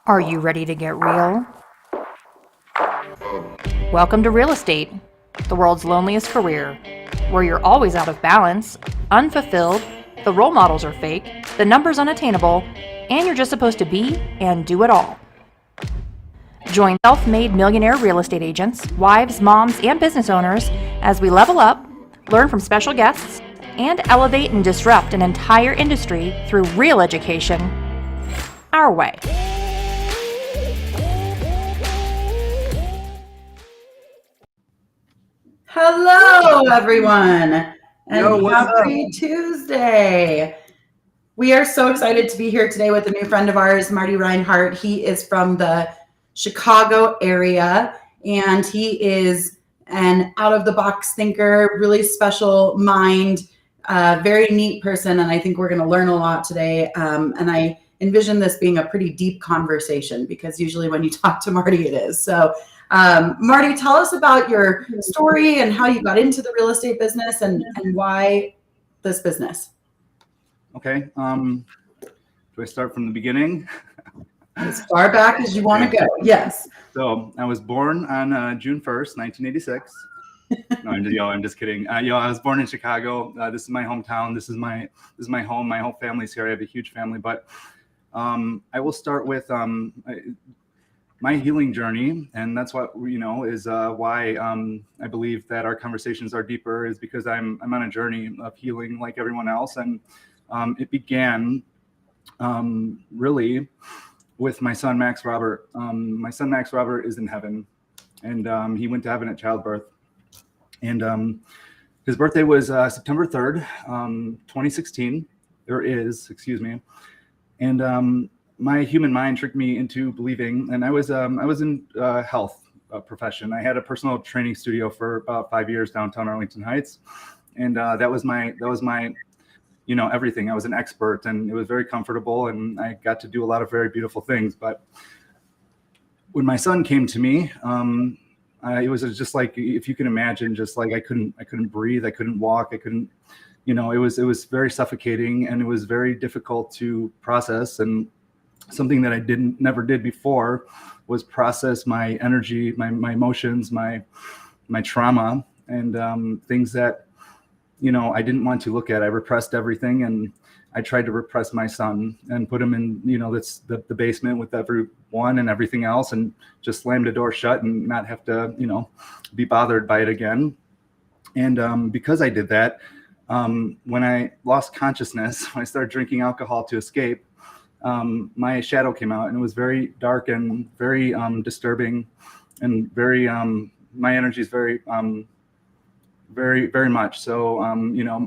Are you ready to get real? Welcome to real estate, the world's loneliest career, where you're always out of balance, unfulfilled, the role models are fake, the numbers unattainable, and you're just supposed to be and do it all. Join self-made millionaire real estate agents, wives, moms, and business owners as we level up, learn from special guests, and elevate and disrupt an entire industry through real education our way. Hello, everyone, and happy Tuesday. We are so excited to be here today with a new friend of ours, Marty Rinehart. He is from the Chicago area, and he is an out-of-the-box thinker, really special mind, very neat person, and I think we're going to learn a lot today. And I envision this being a pretty deep conversation because usually when you talk to Marty, it is. So Marty, tell us about your story and how you got into the real estate business and why this business. Okay. Do I start from the beginning? As far back as you want to go. Yes. So I was born on June 1st, 1986. No, I'm just kidding. I was born in Chicago. This is my hometown. This is my home. My whole family's here. I have a huge family, but I will start with my healing journey, and that's what is why I believe that our conversations are deeper, is because I'm on a journey of healing like everyone else, and it began really with my son Max Robert. My son Max Robert is in heaven, and he went to heaven at childbirth, and his birthday was September 3rd, 2016. Excuse me, and my human mind tricked me into believing, and I was in health profession. I had a personal training studio for about 5 years downtown Arlington Heights, and that was my everything. I was an expert, and it was very comfortable, and I got to do a lot of very beautiful things. But when my son came to me, it was just like, if you can imagine, just like I couldn't breathe, I couldn't walk, I couldn't, it was very suffocating, and it was very difficult to process. And something that I never did before was process my energy, my emotions, my trauma, and things that, I didn't want to look at. I repressed everything, and I tried to repress my son and put him in, that's the basement with everyone and everything else, and just slam the door shut and not have to, be bothered by it again. And because I did that, when I lost consciousness, when I started drinking alcohol to escape, my shadow came out, and it was very dark and very disturbing, and very my energy is very very, very much so.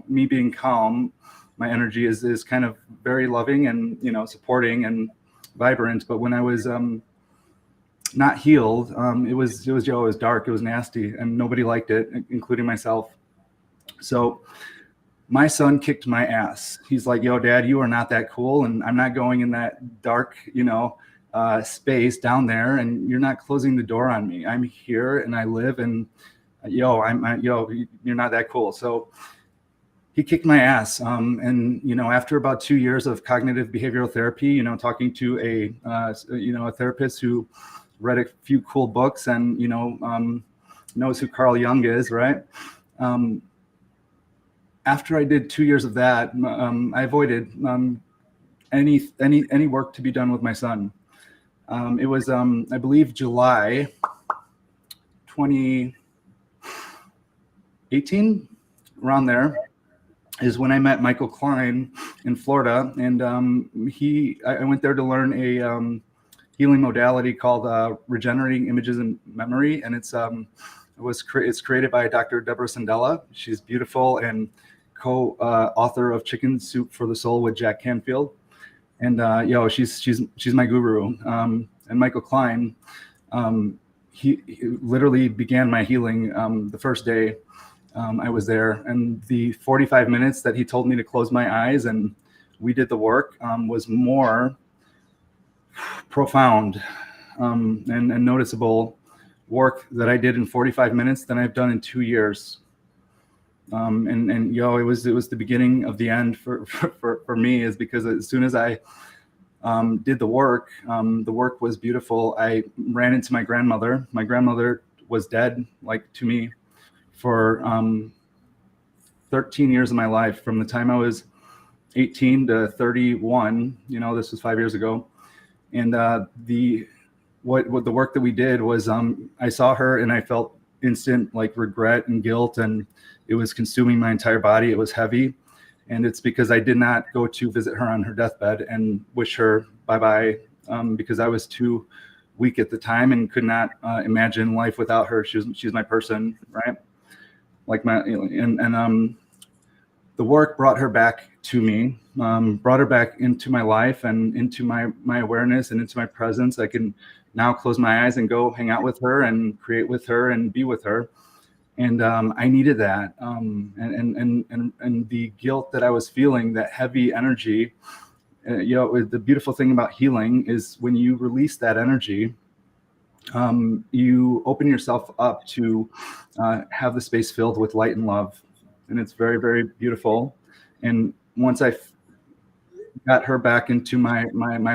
Me being calm, my energy is kind of very loving and supporting and vibrant. But when I was not healed, it was dark, it was nasty, and nobody liked it, including myself. So my son kicked my ass. He's like, "Yo, Dad, you are not that cool, and I'm not going in that dark, space down there, and you're not closing the door on me. I'm here, and I live, and you're not that cool." So he kicked my ass. And after about 2 years of cognitive behavioral therapy, talking to a therapist who read a few cool books and knows who Carl Jung is, right? After I did 2 years of that, I avoided any work to be done with my son. It was, I believe, July 2018, around there, is when I met Michael Klein in Florida, and I went there to learn a healing modality called regenerating images and memory, and it's created by Dr. Deborah Sandella. She's beautiful, and co-author of Chicken Soup for the Soul with Jack Canfield, and she's my guru. And Michael Klein, he literally began my healing the first day I was there, and the 45 minutes that he told me to close my eyes and we did the work was more profound and noticeable work that I did in 45 minutes than I've done in 2 years. It was the beginning of the end for me, is because as soon as I did the work. The work was beautiful. I ran into my grandmother. My grandmother was dead, like to me, for 13 years of my life, from the time I was 18 to 31. This was 5 years ago. And what the work that we did was, I saw her and I felt instant like regret and guilt, and it was consuming my entire body. It was heavy. And it's because I did not go to visit her on her deathbed and wish her bye-bye, because I was too weak at the time and could not imagine life without her. She's my person, right? Like the work brought her back to me, brought her back into my life and into my awareness and into my presence. I can now close my eyes and go hang out with her and create with her and be with her. And I needed that. And the guilt that I was feeling, that heavy energy, the beautiful thing about healing is when you release that energy, you open yourself up to have the space filled with light and love. And it's very, very beautiful. And once I got her back into my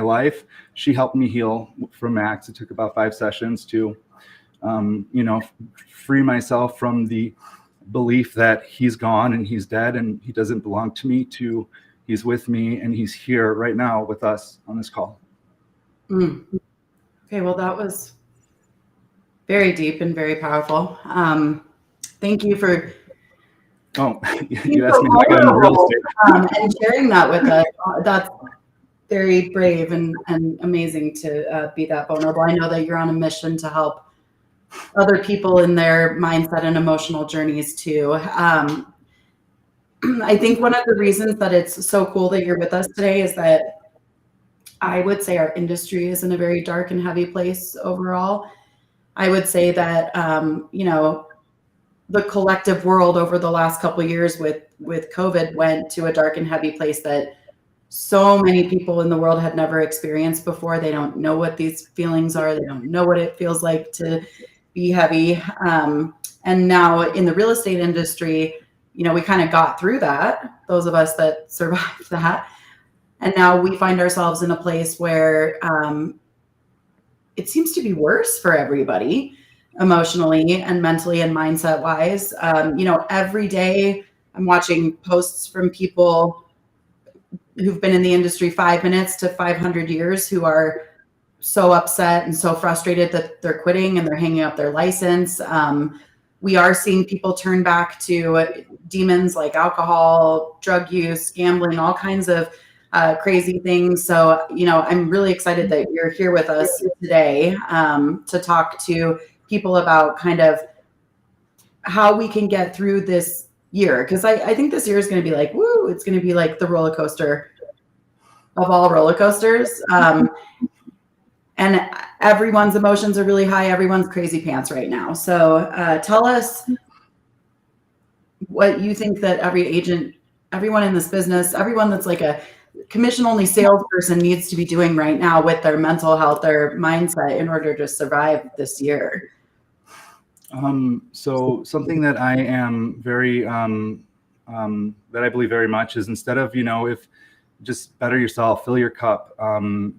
life, she helped me heal from Max. It took about 5 sessions to free myself from the belief that he's gone and he's dead and he doesn't belong to me, to he's with me and he's here right now with us on this call. Okay, well, that was very deep and very powerful. Thank you for you asked me how I got into real estate. And sharing that with us. That's very brave and amazing to be that vulnerable. I know that you're on a mission to help other people in their mindset and emotional journeys too. I think one of the reasons that it's so cool that you're with us today is that I would say our industry is in a very dark and heavy place overall. I would say that, the collective world over the last couple of years with COVID went to a dark and heavy place that so many people in the world had never experienced before. They don't know what these feelings are. They don't know what it feels like to be heavy. And now in the real estate industry, we kind of got through that, those of us that survived that. And now we find ourselves in a place where it seems to be worse for everybody, emotionally and mentally and mindset wise. Every day I'm watching posts from people who've been in the industry 5 minutes to 500 years who are so upset and so frustrated that they're quitting and they're hanging up their license. We are seeing people turn back to demons like alcohol, drug use, gambling, all kinds of crazy things. So, I'm really excited that you're here with us today to talk to people about kind of how we can get through this year. Because I think this year is going to be like, woo, it's going to be like the roller coaster of all roller coasters. And everyone's emotions are really high. Everyone's crazy pants right now. So tell us what you think that every agent, everyone in this business, everyone that's like a commission-only salesperson needs to be doing right now with their mental health, their mindset in order to survive this year. So something that I am very, that I believe very much is, instead of, if just better yourself, fill your cup,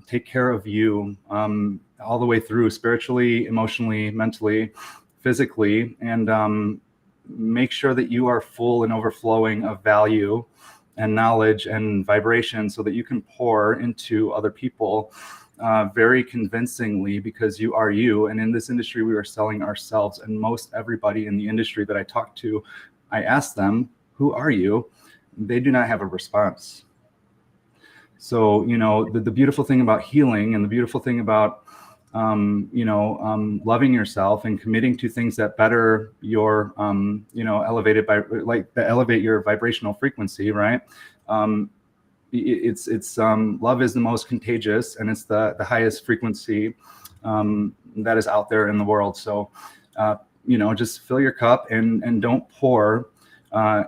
take care of you, all the way through, spiritually, emotionally, mentally, physically, and make sure that you are full and overflowing of value and knowledge and vibration so that you can pour into other people very convincingly, because you are you. And in this industry, we are selling ourselves. And most everybody in the industry that I talk to, I ask them, who are you? They do not have a response. So, the beautiful thing about healing and the beautiful thing about, loving yourself and committing to things that better your, elevated by, like, that elevate your vibrational frequency, right? It's love is the most contagious, and it's the highest frequency that is out there in the world. So, just fill your cup and don't pour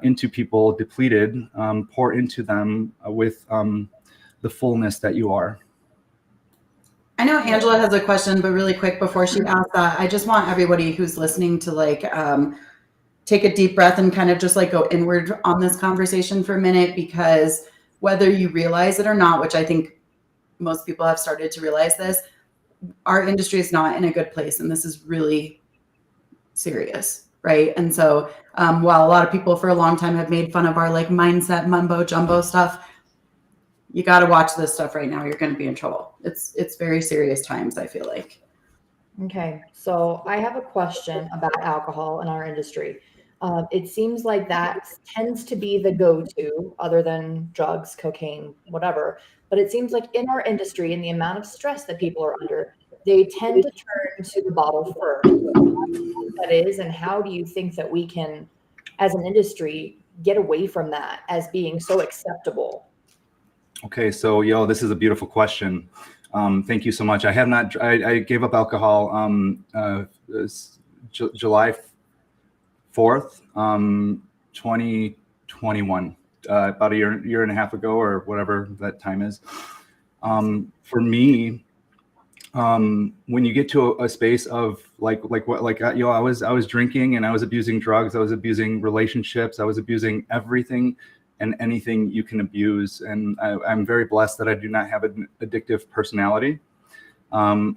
into people depleted. Pour into them with the fullness that you are. I know Angela has a question, but really quick before she asks that, I just want everybody who's listening to take a deep breath and kind of just go inward on this conversation for a minute, because whether you realize it or not, which I think most people have started to realize this. Our industry is not in a good place, and this is really serious, right? And so while a lot of people for a long time have made fun of our like mindset mumbo jumbo stuff, you got to watch this stuff right now. You're going to be in trouble. It's very serious times, I feel like. Okay, so I have a question about alcohol in our industry. It seems like that tends to be the go-to, other than drugs, cocaine, whatever. But it seems like in our industry, and the amount of stress that people are under, they tend to turn to the bottle first. How do you think that is, and how do you think that we can, as an industry, get away from that as being so acceptable? Okay, so this is a beautiful question. Thank you so much. I have not. I gave up alcohol July 4th, 2021, about a year and a half ago, or whatever that time is. For me, when you get to a space of I was drinking and I was abusing drugs, I was abusing relationships, I was abusing everything and anything you can abuse. And I'm very blessed that I do not have an addictive personality. I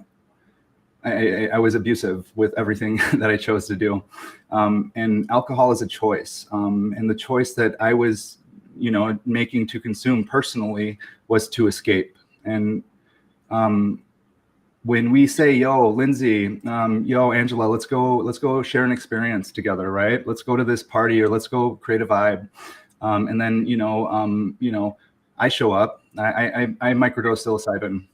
was abusive with everything that I chose to do. And alcohol is a choice. And the choice that I was, making to consume personally was to escape. And when we say, yo, Lindsay, Angela, let's go share an experience together, right? Let's go to this party, or let's go create a vibe. And then, I show up, I microdose psilocybin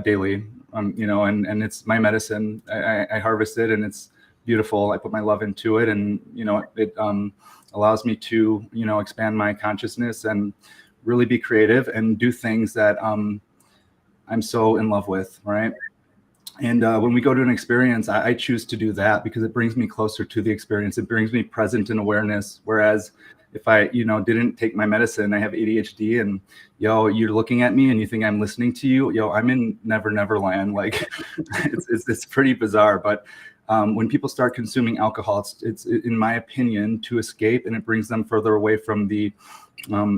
daily, and it's my medicine. I harvest it, and it's beautiful. I put my love into it, and, it allows me to, expand my consciousness and really be creative and do things that I'm so in love with, right? And when we go to an experience, I choose to do that because it brings me closer to the experience. It brings me present in awareness. Whereas if I, didn't take my medicine, I have ADHD, and you're looking at me and you think I'm listening to you. I'm in Never Land. Like it's pretty bizarre. But when people start consuming alcohol, it's in my opinion to escape, and it brings them further away from the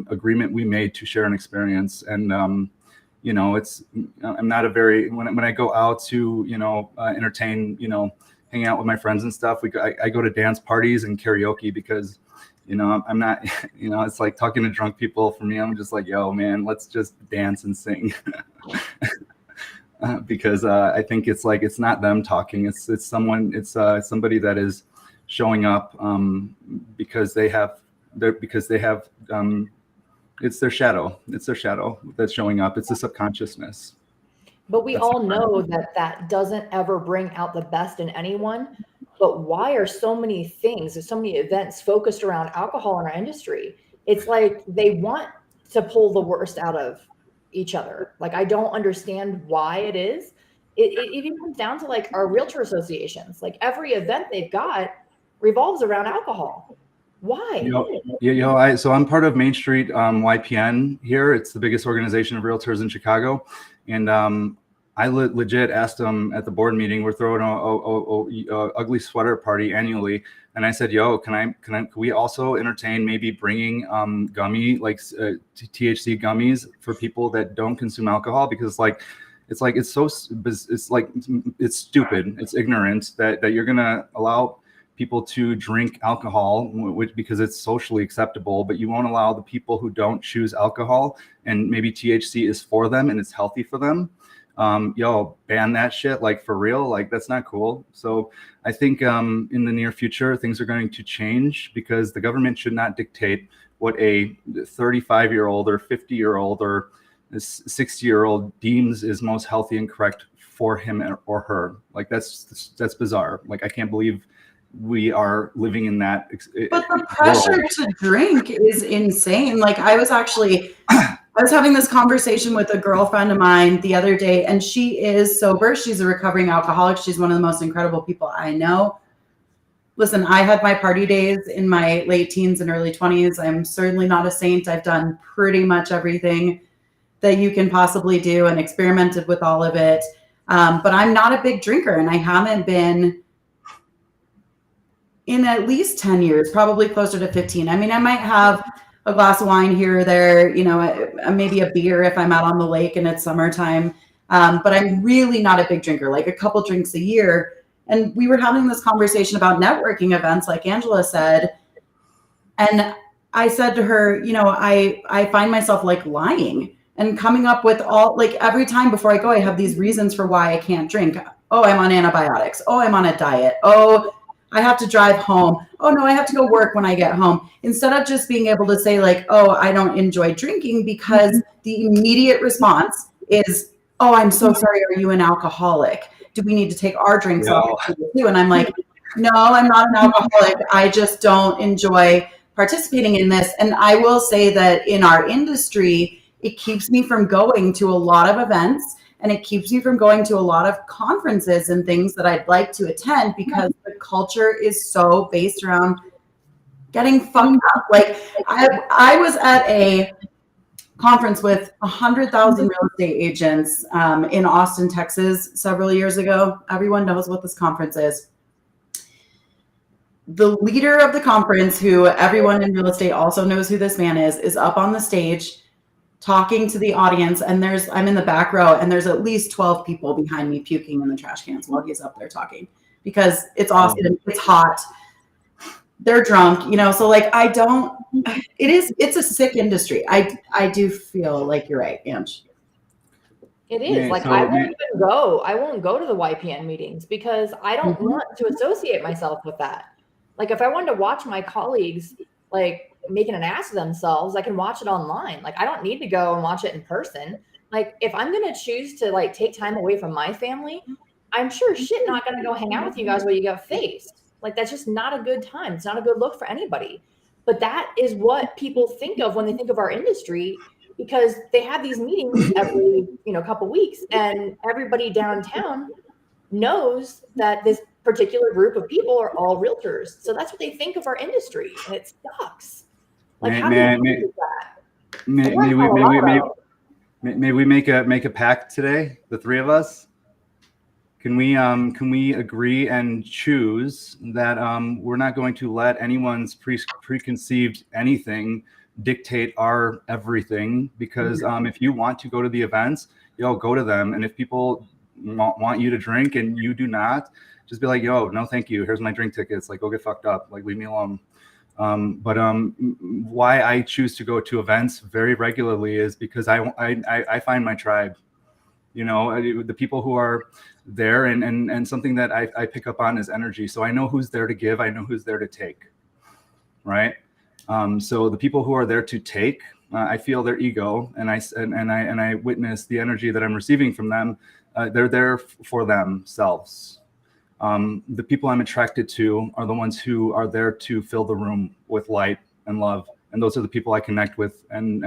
agreement we made to share an experience. And I'm not a very, when I go out to, entertain, hang out with my friends and stuff, I go to dance parties and karaoke because, I'm not, it's like talking to drunk people. For me, I'm just like, yo, man, let's just dance and sing. Because I think it's like, it's not them talking. It's somebody that is showing up because they have, it's their shadow. It's their shadow that's showing up. It's the subconsciousness. But we all know that doesn't ever bring out the best in anyone. But why are so many things, there's so many events focused around alcohol in our industry? It's like they want to pull the worst out of each other. Like, I don't understand why it is. It even comes down to like our realtor associations. Like every event they've got revolves around alcohol. Why? So I'm part of Main Street YPN here. It's the biggest organization of realtors in Chicago. And I legit asked them at the board meeting, we're throwing a ugly sweater party annually. And I said, can we also entertain maybe bringing gummy, like THC gummies for people that don't consume alcohol? Because it's stupid. It's ignorant that you're going to allow people to drink alcohol because it's socially acceptable, but you won't allow the people who don't choose alcohol and maybe THC is for them and it's healthy for them. Ban that shit, like for real, like that's not cool. So I think in the near future, things are going to change because the government should not dictate what a 35-year-old or 50-year-old or 60-year-old deems is most healthy and correct for him or her. Like that's bizarre. Like I can't believe we are living in that. But the pressure world to drink is insane. Like I was having this conversation with a girlfriend of mine the other day, and she is sober. She's a recovering alcoholic. She's one of the most incredible people I know. Listen, I had my party days in my late teens and early 20s. I'm certainly not a saint. I've done pretty much everything that you can possibly do and experimented with all of it. But I'm not a big drinker, and I haven't been in at least 10 years, probably closer to 15. I mean, I might have a glass of wine here or there, you know, maybe a beer if I'm out on the lake and it's summertime. But I'm really not a big drinker, like a couple drinks a year. And we were having this conversation about networking events, like Angela said. And I said to her, you know, I find myself like lying and coming up with all, like every time before I go, I have these reasons for why I can't drink. Oh, I'm on antibiotics. Oh, I'm on a diet. Oh, I have to drive home. Oh no, I have to go work when I get home. Instead of just being able to say like, oh, I don't enjoy drinking, because the immediate response is, oh, I'm so sorry. Are you an alcoholic? Do we need to take our drinks off too? And I'm like, no, I'm not an alcoholic. I just don't enjoy participating in this. And I will say that in our industry, it keeps me from going to a lot of events, and it keeps me from going to a lot of conferences and things that I'd like to attend, because the culture is so based around getting fucked up. Like I was at a conference with 100,000 real estate agents in Austin, Texas, several years ago. Everyone knows what this conference is. The leader of the conference, who everyone in real estate also knows who this man is up on the stage talking to the audience. And I'm in the back row, and there's at least 12 people behind me puking in the trash cans while he's up there talking, because it's Austin, it's hot, they're drunk, you know? So like, it's a sick industry. I do feel like you're right, Ange. It is. Like, I won't even go. I won't go to the YPN meetings because I don't want to associate myself with that. Like, if I wanted to watch my colleagues, like, making an ass of themselves, I can watch it online. Like, I don't need to go and watch it in person. Like, if I'm going to choose to, like, take time away from my family, I'm sure shit not going to go hang out with you guys while you get faced. Like, that's just not a good time. It's not a good look for anybody. But that is what people think of when they think of our industry, because they have these meetings every, couple weeks, and everybody downtown knows that this particular group of people are all realtors. So that's what they think of our industry, and it sucks. Like, how do you do that? May we make a pact today, the three of us? Can we agree and choose that we're not going to let anyone's preconceived anything dictate our everything? Because if you want to go to the events, go to them. And if people want you to drink and you do not, just be like, yo, no, thank you. Here's my drink tickets. Like, go get fucked up. Like, leave me alone. But why I choose to go to events very regularly is because I find my tribe. The people who are there, and something that I pick up on is energy. So I know who's there to give. I know who's there to take. Right. So the people who are there to take, I feel their ego, and I witness the energy that I'm receiving from them. They're there for themselves. The people I'm attracted to are the ones who are there to fill the room with light and love. And those are the people I connect with. And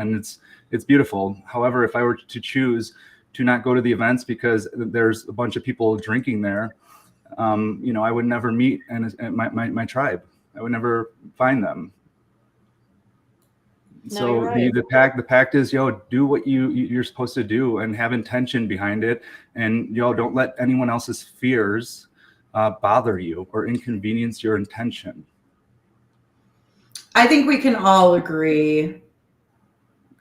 it's beautiful. However, if I were to choose to not go to the events because there's a bunch of people drinking there, I would never meet my tribe. I would never find them. No, so right. the pact is, do what you're supposed to do and have intention behind it. And don't let anyone else's fears bother you or inconvenience your intention. I think we can all agree,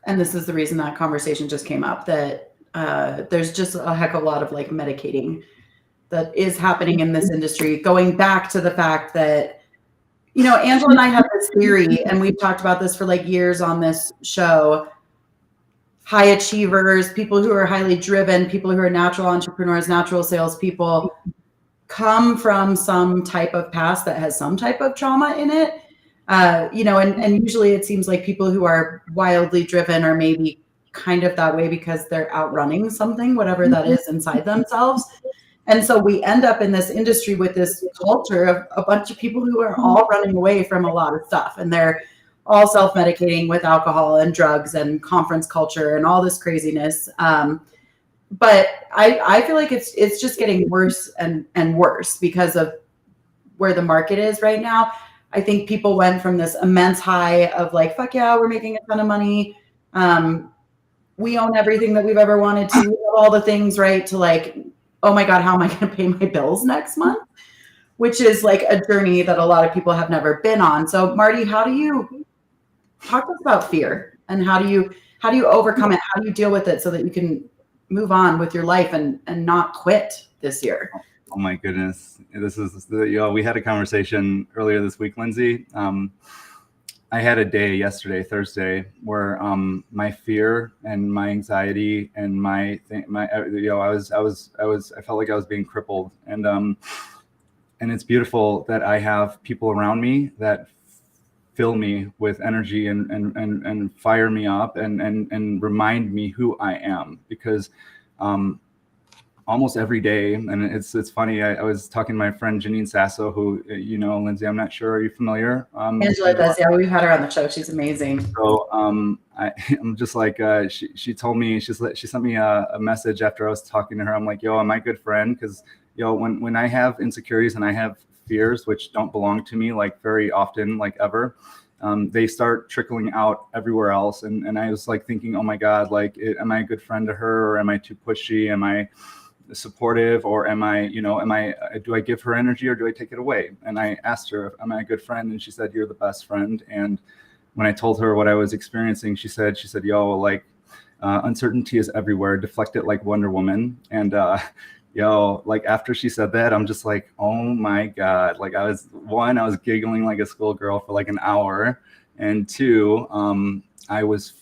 and this is the reason that conversation just came up, that there's just a heck of a lot of like medicating that is happening in this industry, going back to the fact that, Angela and I have this theory, and we've talked about this for like years on this show. High achievers, people who are highly driven, people who are natural entrepreneurs, natural salespeople, come from some type of past that has some type of trauma in it. And usually it seems like people who are wildly driven are maybe kind of that way because they're outrunning something, whatever that is inside themselves. And so we end up in this industry with this culture of a bunch of people who are all running away from a lot of stuff. And they're all self-medicating with alcohol and drugs and conference culture and all this craziness. But I feel like it's just getting worse and worse because of where the market is right now. I think people went from this immense high of like, fuck yeah, we're making a ton of money. We own everything that we've ever wanted to, all the things, right? To like, oh my God, how am I going to pay my bills next month? Which is like a journey that a lot of people have never been on. So Marty, how do you talk to us about fear and how do you overcome it? How do you deal with it so that you can move on with your life and not quit this year? Oh my goodness. This is, we had a conversation earlier this week, Lindsay. I had a day yesterday, Thursday, where my fear and my anxiety and I felt like I was being crippled. And it's beautiful that I have people around me that fill me with energy and fire me up and remind me who I am, because almost every day, and it's funny, I was talking to my friend Janine Sasso, who, Lindsay, I'm not sure, are you familiar? Angela does, yeah, we've had her on the show. She's amazing. So I'm just like, she told me, she sent me a message after I was talking to her. I'm like, yo, am I a good friend? Because when I have insecurities and I have fears which don't belong to me, like very often, like ever, they start trickling out everywhere else. And I was like thinking, oh my God, like, am I a good friend to her, or am I too pushy? Am I supportive, or do I give her energy or do I take it away? And I asked her, am I a good friend? And she said, you're the best friend. And when I told her what I was experiencing, she said, yo, like, uncertainty is everywhere. Deflect it like Wonder Woman. And like, after she said that, I'm just like, oh my God. Like, I was giggling like a schoolgirl for like an hour, and two, I was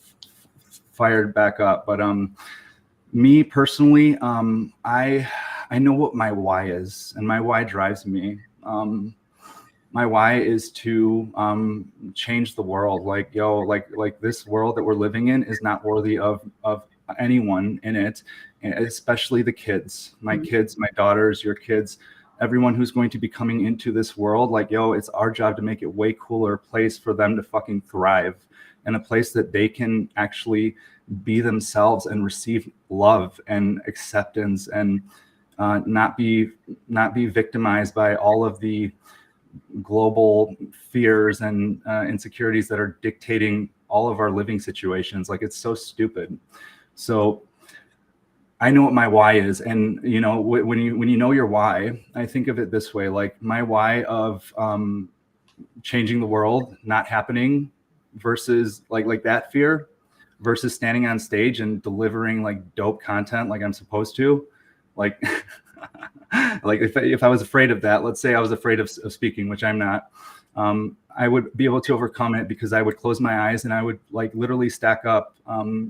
fired back up. But me personally, I know what my why is, and my why drives me. My why is to change the world. Like, like this world that we're living in is not worthy of anyone in it, especially the kids. My kids, my daughters, your kids, everyone who's going to be coming into this world. Like, it's our job to make it way cooler place for them to fucking thrive, and a place that they can actually be themselves and receive love and acceptance, and not be victimized by all of the global fears and insecurities that are dictating all of our living situations. Like, it's so stupid. So I know what my why is. And, when you know your why, I think of it this way, like my why of changing the world, not happening, versus like that fear, versus standing on stage and delivering like dope content like I'm supposed to. Like, like if I was afraid of that, let's say I was afraid of speaking, which I'm not, I would be able to overcome it because I would close my eyes and I would like literally stack up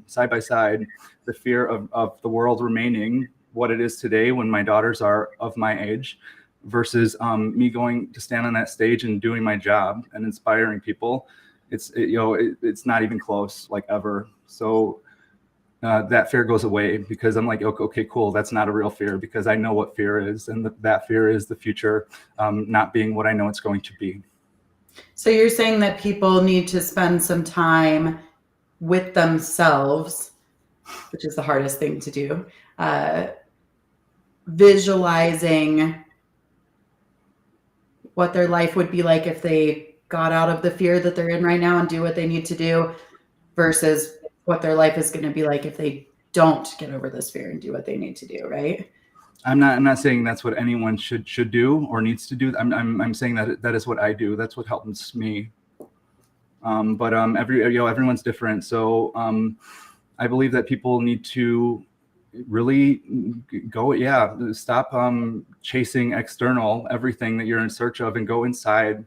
side by side the fear of the world remaining what it is today when my daughters are of my age, versus me going to stand on that stage and doing my job and inspiring people. It's not even close, like, ever. So that fear goes away because I'm like, okay, cool. That's not a real fear, because I know what fear is. And that fear is the future not being what I know it's going to be. So you're saying that people need to spend some time with themselves, which is the hardest thing to do, visualizing what their life would be like if they got out of the fear that they're in right now and do what they need to do, versus what their life is going to be like if they don't get over this fear and do what they need to do, right? I'm not saying that's what anyone should do or needs to do. I'm saying that is what I do. That's what helps me. But everyone's different. So I believe that people need to really go, stop chasing external everything that you're in search of, and go inside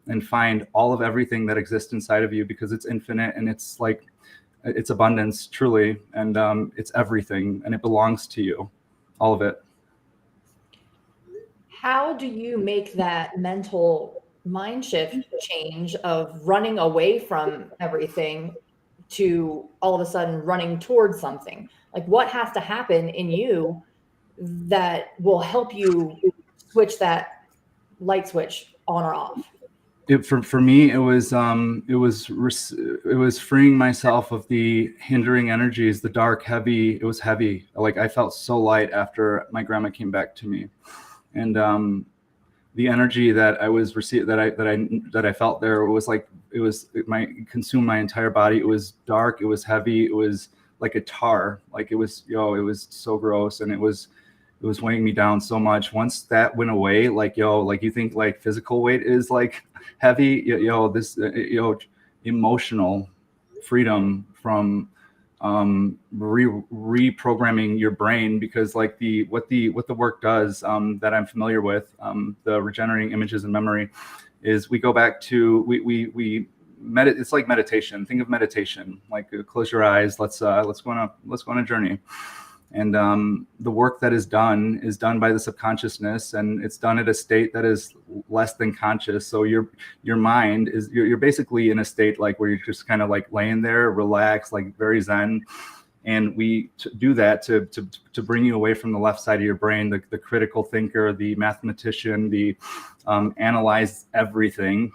and find all of everything that exists inside of you, because it's infinite and it's like, it's abundance, truly. And it's everything, and it belongs to you, all of it. How do you make that mental mind shift change of running away from everything to all of a sudden running towards something? Like, what has to happen in you that will help you switch that light switch on or off? For me, it was freeing myself of the hindering energies, the dark, heavy. It was heavy. Like, I felt so light after my grandma came back to me, and the energy that I was received, that I felt there, was like, consumed my entire body. It was dark. It was heavy. It was like a tar. Like, it was so gross, and it was weighing me down so much. Once that went away, like, you think like physical weight is like heavy, emotional freedom from reprogramming your brain, because like what the work does that I'm familiar with, the regenerating images and memory, is we go back to it's like meditation. Think of meditation like close your eyes, let's go on a journey. And the work that is done by the subconsciousness, and it's done at a state that is less than conscious. So your mind is, you're basically in a state like where you're just kind of like laying there, relaxed, like very zen. And we do that to bring you away from the left side of your brain, the critical thinker, the mathematician, the analyze everything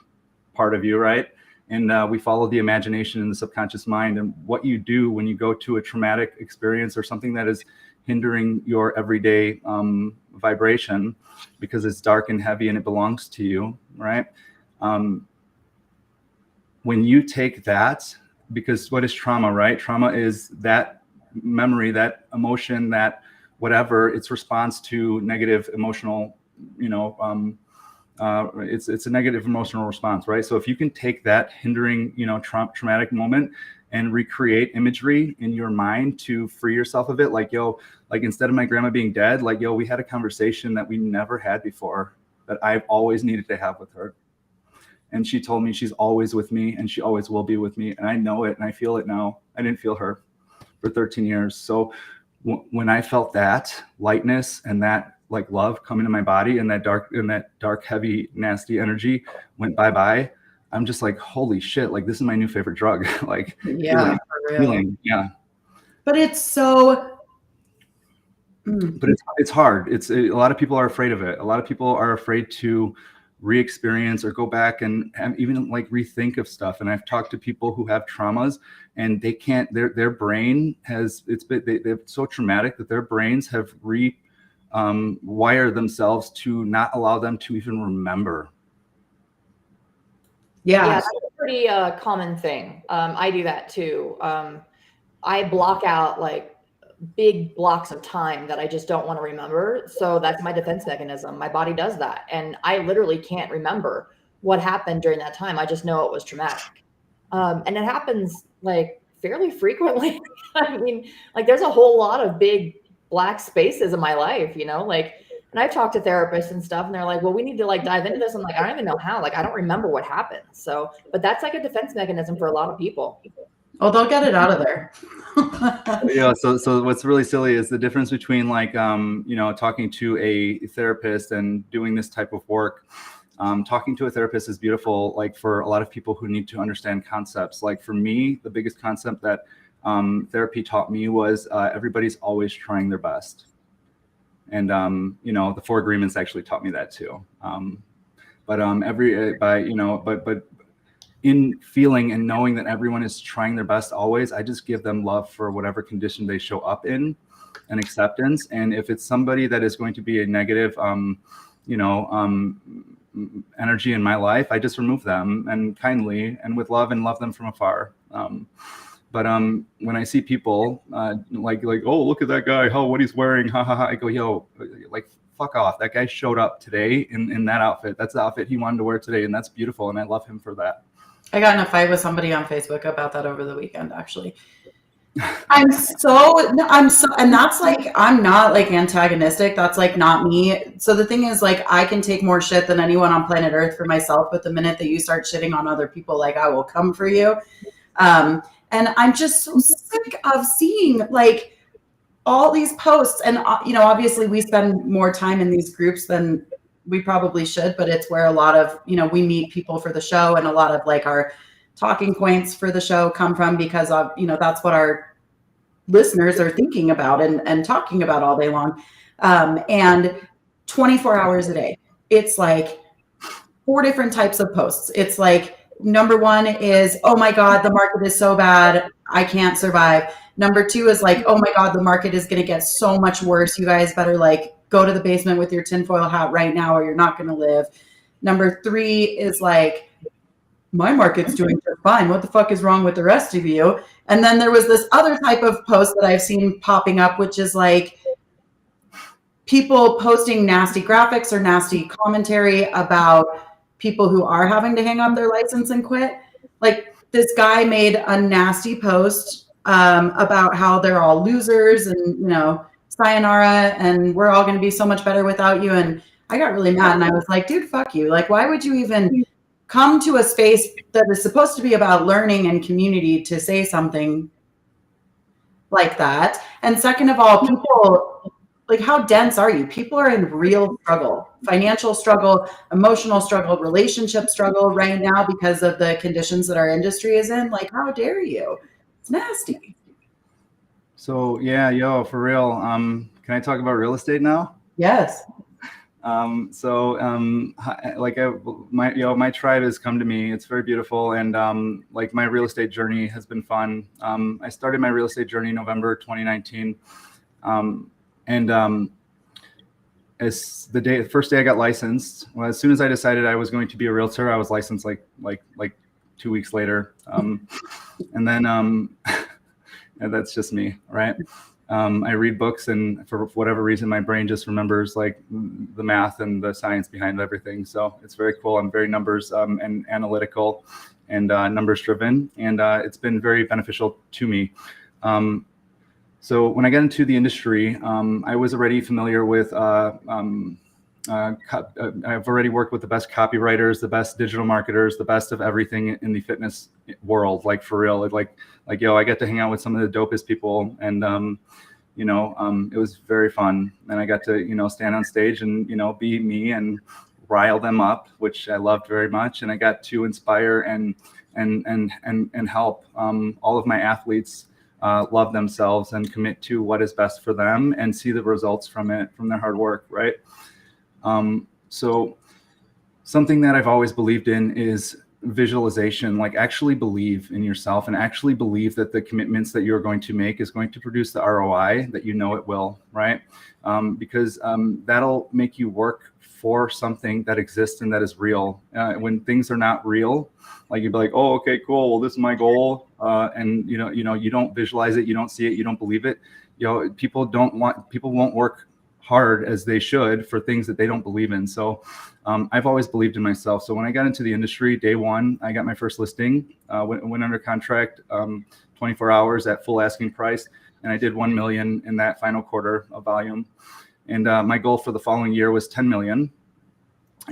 part of you, right? And we follow the imagination in the subconscious mind. And what you do when you go to a traumatic experience or something that is hindering your everyday vibration, because it's dark and heavy and it belongs to you, right? When you take that, because what is trauma, right? Trauma is that memory, that emotion, that whatever, its response to negative emotional, it's a negative emotional response, right? So if you can take that hindering, traumatic moment and recreate imagery in your mind to free yourself of it, like, like instead of my grandma being dead, like, we had a conversation that we never had before that I've always needed to have with her. And she told me she's always with me and she always will be with me. And I know it and I feel it now. I didn't feel her for 13 years. So when I felt that lightness and that like love come into my body, and that dark, heavy, nasty energy went bye-bye, I'm just like, holy shit, like this is my new favorite drug. Like, yeah, healing. Yeah. But it's so, but it's hard. A lot of people are afraid of it. A lot of people are afraid to re-experience or go back and even like rethink of stuff. And I've talked to people who have traumas and they can't, their brain has, they're so traumatic that their brains have wire themselves to not allow them to even remember. Yeah, that's a pretty common thing. I do that too. I block out like big blocks of time that I just don't want to remember. So that's my defense mechanism. My body does that. And I literally can't remember what happened during that time. I just know it was traumatic. And it happens like fairly frequently. I mean, like there's a whole lot of big black spaces in my life, like, and I've talked to therapists and stuff and they're like, well, we need to like dive into this. I'm like, I don't even know how, like, I don't remember what happened. So, but that's like a defense mechanism for a lot of people. Oh, they'll get it out of there. Yeah. So what's really silly is the difference between like, talking to a therapist and doing this type of work. Talking to a therapist is beautiful. Like for a lot of people who need to understand concepts, like for me, the biggest concept that therapy taught me was everybody's always trying their best. And, the 4 agreements actually taught me that too. But in feeling and knowing that everyone is trying their best always, I just give them love for whatever condition they show up in and acceptance. And if it's somebody that is going to be a negative, energy in my life, I just remove them and kindly and with love and love them from afar. But when I see people like, oh, look at that guy, what he's wearing, ha ha ha, I go, yo, like, fuck off. That guy showed up today in that outfit. That's the outfit he wanted to wear today, and that's beautiful, and I love him for that. I got in a fight with somebody on Facebook about that over the weekend, actually. And that's like, I'm not like antagonistic. That's like not me. So the thing is, like, I can take more shit than anyone on planet Earth for myself. But the minute that you start shitting on other people, like, I will come for you. And I'm just so sick of seeing like all these posts. And, obviously we spend more time in these groups than we probably should, but it's where a lot of, we meet people for the show, and a lot of like our talking points for the show come from, because of, that's what our listeners are thinking about and talking about all day long. And 24 hours a day, it's like 4 different types of posts. It's like, number 1 is, oh my God, the market is so bad, I can't survive. Number 2 is like, oh my God, the market is going to get so much worse. You guys better like go to the basement with your tinfoil hat right now, or you're not going to live. Number 3 is like, my market's doing just fine. What the fuck is wrong with the rest of you? And then there was this other type of post that I've seen popping up, which is like people posting nasty graphics or nasty commentary about people who are having to hang up their license and quit. Like, this guy made a nasty post about how they're all losers and, you know, sayonara, and we're all going to be so much better without you. And I got really mad and I was like, dude, fuck you. Like, why would you even come to a space that is supposed to be about learning and community to say something like that? And second of all, people, like, how dense are you? People are in real struggle, financial struggle, emotional struggle, relationship struggle right now because of the conditions that our industry is in. Like, how dare you? It's nasty. So yeah, for real. Can I talk about real estate now? Yes. My tribe has come to me. It's very beautiful. And like my real estate journey has been fun. I started my real estate journey in November 2019. As the first day I got licensed, well, as soon as I decided I was going to be a realtor, I was licensed like 2 weeks later. And then, and that's just me, right? I read books, and for whatever reason, my brain just remembers like the math and the science behind everything. So it's very cool. I'm very numbers and analytical and numbers driven, and it's been very beneficial to me. So when I got into the industry, I was already familiar with, I've already worked with the best copywriters, the best digital marketers, the best of everything in the fitness world, like for real. I get to hang out with some of the dopest people, and it was very fun. And I got to, stand on stage and, be me and rile them up, which I loved very much. And I got to inspire and help all of my athletes love themselves and commit to what is best for them and see the results from their hard work, right? So something that I've always believed in is visualization, like actually believe in yourself and actually believe that the commitments that you're going to make is going to produce the ROI that it will, right? Because that'll make you work for something that exists and that is real. When things are not real, like you'd be like, oh, okay, cool. Well, this is my goal. And you don't visualize it. You don't see it. You don't believe it. People won't work hard as they should for things that they don't believe in. So I've always believed in myself. So when I got into the industry, day one, I got my first listing, went under contract 24 hours at full asking price. And I did 1 million in that final quarter of volume. And my goal for the following year was 10 million.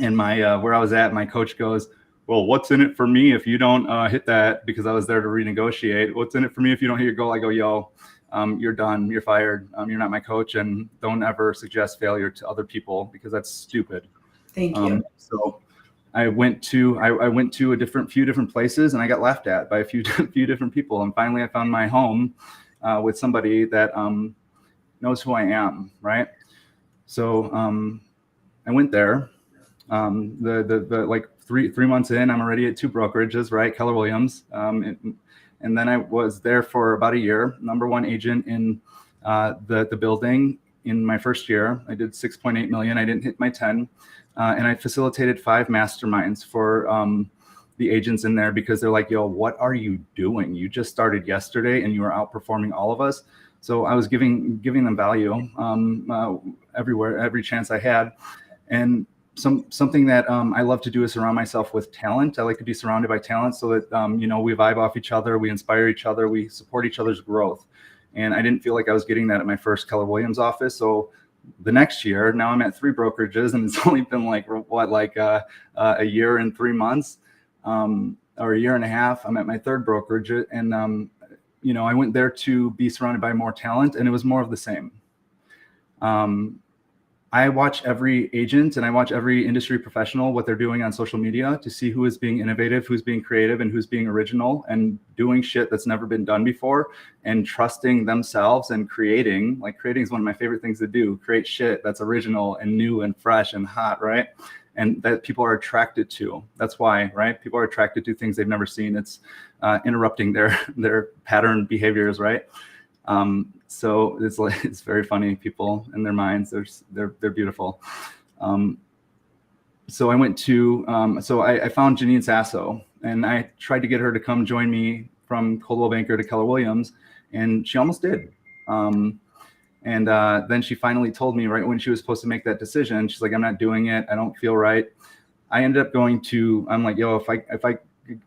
And where I was at, my coach goes, well, what's in it for me if you don't hit that? Because I was there to renegotiate. What's in it for me if you don't hit your goal? I go, you're done. You're fired. You're not my coach. And don't ever suggest failure to other people because that's stupid. Thank you. So I went to a few different places, and I got laughed at by a few different people. And finally I found my home with somebody that knows who I am. Right. So I went there. Like three months in, I'm already at 2 brokerages, right? Keller Williams. And then I was there for about a year, number 1 agent in the building in my first year. I did 6.8 million. I didn't hit my 10. And I facilitated 5 masterminds for the agents in there because they're like, yo, what are you doing? You just started yesterday and you are outperforming all of us. So I was giving them value everywhere, every chance I had. And something that I love to do is surround myself with talent. I like to be surrounded by talent so that, we vibe off each other, we inspire each other, we support each other's growth. And I didn't feel like I was getting that at my first Keller Williams office. So the next year, now I'm at 3 brokerages, and it's only been a year and 3 months, or a year and a half. I'm at my 3rd brokerage, and I went there to be surrounded by more talent, and it was more of the same. I watch every agent and I watch every industry professional, what they're doing on social media to see who is being innovative, who's being creative, and who's being original and doing shit that's never been done before and trusting themselves and creating. Like creating is one of my favorite things to do, create shit that's original and new and fresh and hot, right? And that people are attracted to. That's why, right? People are attracted to things they've never seen. It's interrupting their pattern behaviors, right? So it's very funny. People in their minds, they're beautiful. So I went to, I found Janine Sasso, and I tried to get her to come join me from Coldwell Banker to Keller Williams, and she almost did. And then she finally told me right when she was supposed to make that decision, she's like, I'm not doing it. I don't feel right. I ended up I'm like, yo, if I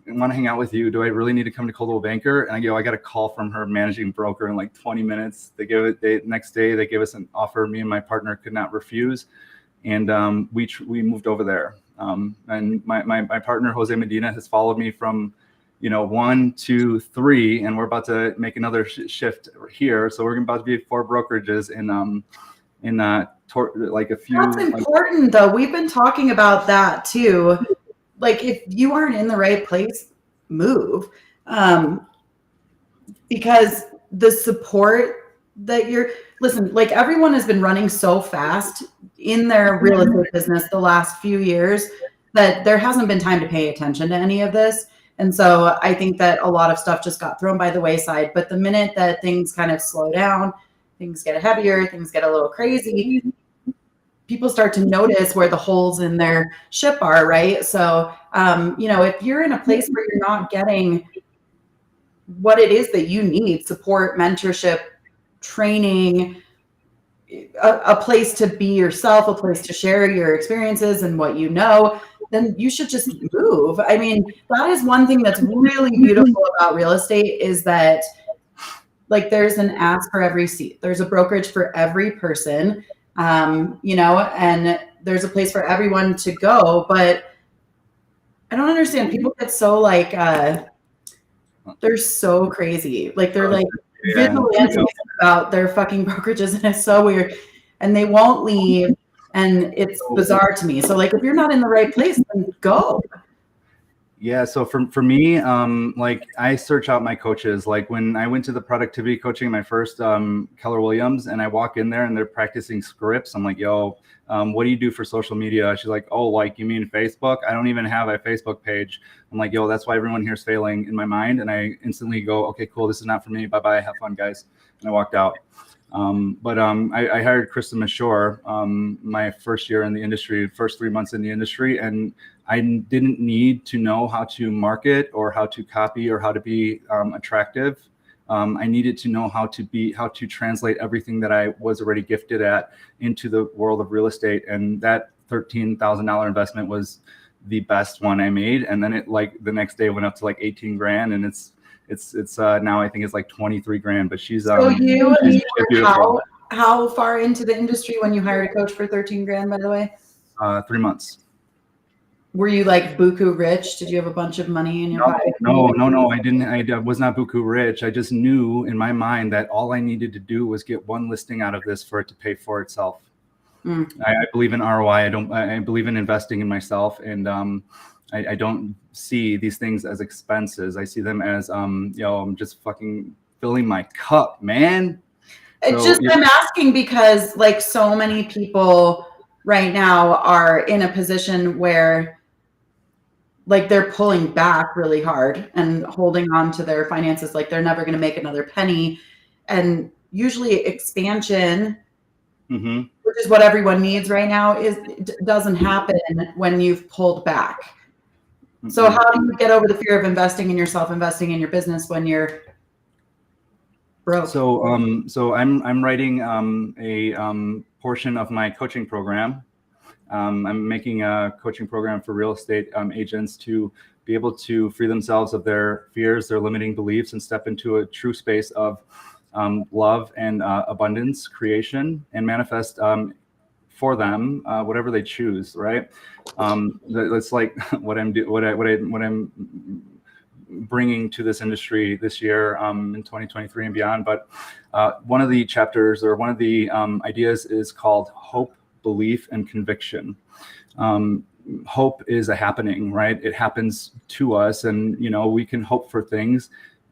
want to hang out with you. Do I really need to come to Coldwell Banker? And I go, I got a call from her managing broker in like 20 minutes. Next day, they gave us an offer me and my partner could not refuse. And we moved over there. And my partner, Jose Medina, has followed me from, 1 to 3, and we're about to make another shift here. So we're about to be 4 brokerages in like a few. That's important, though. We've been talking about that too. Like, if you aren't in the right place, move. Because the support that listen, like, everyone has been running so fast in their real estate business the last few years that there hasn't been time to pay attention to any of this. And so I think that a lot of stuff just got thrown by the wayside. But the minute that things kind of slow down, things get heavier, things get a little crazy, people start to notice where the holes in their ship are, right? So, if you're in a place where you're not getting what it is that you need, support, mentorship, training, a place to be yourself, a place to share your experiences and what you know, then you should just move. I mean, that is one thing that's really beautiful about real estate is that, like, there's an ask for every seat. There's a brokerage for every person, and there's a place for everyone to go. But I don't understand. People get so like, they're so crazy. Like, they're like vigilantes about their fucking brokerages, and it's so weird. And they won't leave, and it's bizarre to me. So, like, if you're not in the right place, then go. Yeah. So for me, like, I search out my coaches. Like, when I went to the productivity coaching, my first Keller Williams, and I walk in there and they're practicing scripts. I'm like, yo, what do you do for social media? She's like, oh, like, you mean Facebook? I don't even have a Facebook page. I'm like, yo, that's why everyone here is failing in my mind. And I instantly go, okay, cool. This is not for me. Bye-bye. Have fun, guys. And I walked out. I hired Krista Mashore my first year in the industry, first 3 months in the industry. And I didn't need to know how to market or how to copy or how to be attractive. I needed to know how to translate everything that I was already gifted at into the world of real estate. And that $13,000 investment was the best one I made. And then it, like, the next day went up to like 18 grand, and it's now I think it's like 23 grand, but she's so you beautiful. How far into the industry when you hired a coach for 13 grand, by the way? 3 months. Were you like buku rich? Did you have a bunch of money in your pocket? No. I didn't. I was not buku rich. I just knew in my mind that all I needed to do was get one listing out of this for it to pay for itself. I believe in ROI. I believe in investing in myself, and I don't see these things as expenses. I see them as I'm just fucking filling my cup, man. It's just, I'm asking because, like, so many people right now are in a position where, like, they're pulling back really hard and holding on to their finances, like they're never going to make another penny. And usually expansion, which is what everyone needs right now, doesn't happen when you've pulled back. So how do you get over the fear of investing in yourself, investing in your business when you're broke? So I'm writing a portion of my coaching program. I'm making a coaching program for real estate agents to be able to free themselves of their fears, their limiting beliefs, and step into a true space of love and abundance, creation, and manifest for them whatever they choose. Right? That's like what I'm bringing to this industry this year in 2023 and beyond. But one of the chapters, or one of the ideas, is called hope, belief, and conviction. Hope is a happening, right? It happens to us, and we can hope for things.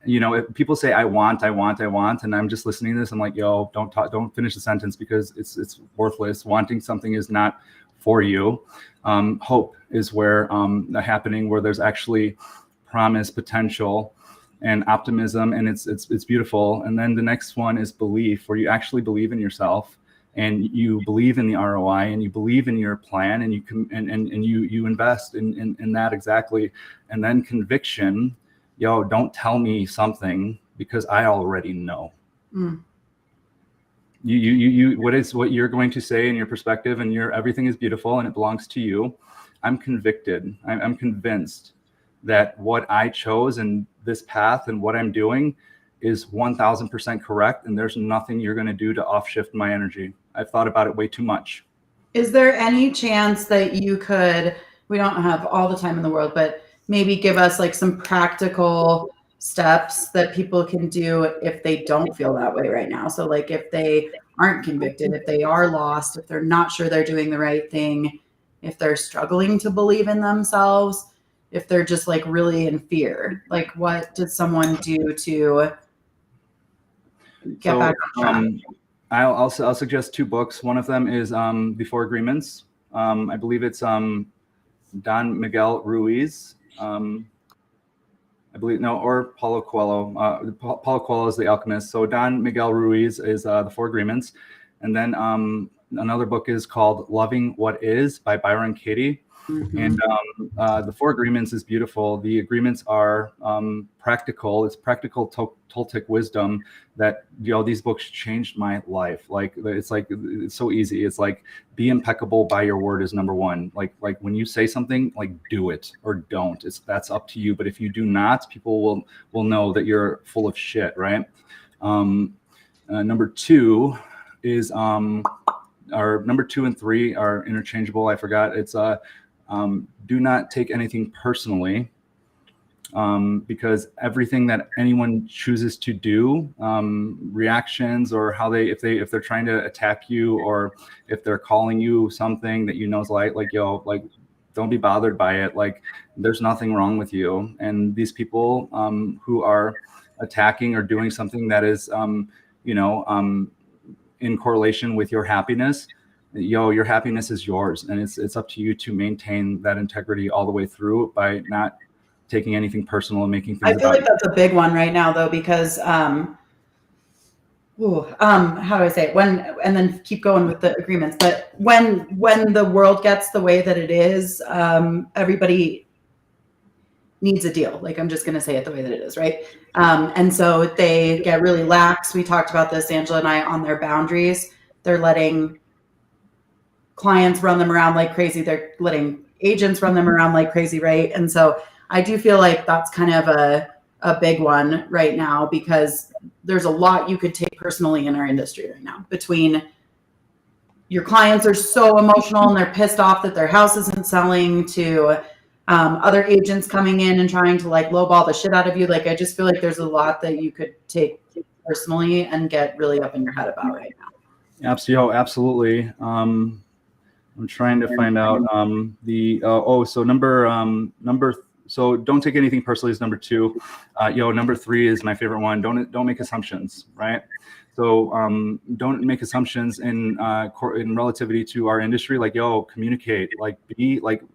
If people say I want, and I'm just listening to this, I'm like, yo, don't finish the sentence, because it's worthless. Wanting something is not for you. Hope is where the happening, where there's actually promise, potential, and optimism, and it's beautiful. And then the next one is belief, where you actually believe in yourself, and you believe in the ROI, and you believe in your plan, and you invest in that exactly. And then conviction, yo, don't tell me something because I already know. You what you're going to say and your perspective and everything is beautiful and it belongs to you. I'm convicted. I'm convinced that what I chose and this path and what I'm doing is 1000% correct. And there's nothing you're going to do to offshift my energy. I've thought about it way too much. Is there any chance that you could, we don't have all the time in the world, but maybe give us like some practical steps that people can do if they don't feel that way right now? So like if they aren't convicted, if they are lost, if they're not sure they're doing the right thing, if they're struggling to believe in themselves, if they're just like really in fear, like what does someone do to get back on track? I'll suggest 2 books. One of them is The 4 Agreements. I believe it's Don Miguel Ruiz. I believe, no, or Paulo Coelho. Paulo Coelho is The Alchemist. So Don Miguel Ruiz is The 4 Agreements. And then another book is called Loving What Is by Byron Katie. Mm-hmm. And The 4 Agreements is beautiful. The agreements are practical. It's practical Toltec wisdom that, these books changed my life. Like, it's so easy. It's like, be impeccable by your word is number 1. Like when you say something, like do it or don't. That's up to you. But if you do not, people will know that you're full of shit, right? Number 2 is our number 2 and 3 are interchangeable. I forgot. It's do not take anything personally, because everything that anyone chooses to do, reactions or how if they're trying to attack you, or if they're calling you something that is like don't be bothered by it. Like there's nothing wrong with you. And these people who are attacking or doing something that is in correlation with your happiness, your happiness is yours, and it's up to you to maintain that integrity all the way through by not taking anything personal and making things. I feel like that's a big one right now, though, because how do I say it? And then keep going with the agreements. But when the world gets the way that it is, everybody needs a deal. Like, I'm just going to say it the way that it is, right? And so they get really lax. We talked about this, Angela and I, on their boundaries. They're letting clients run them around like crazy. They're letting agents run them around like crazy, right? And so I do feel like that's kind of a big one right now, because there's a lot you could take personally in our industry right now. Between your clients are so emotional and they're pissed off that their house isn't selling, to other agents coming in and trying to like lowball the shit out of you. Like, I just feel like there's a lot that you could take personally and get really up in your head about right now. Absolutely. I'm trying to find out so don't take anything personally is number 2. Number 3 is my favorite one. Don't make assumptions, right? So don't make assumptions in relativity to our industry. Like, communicate,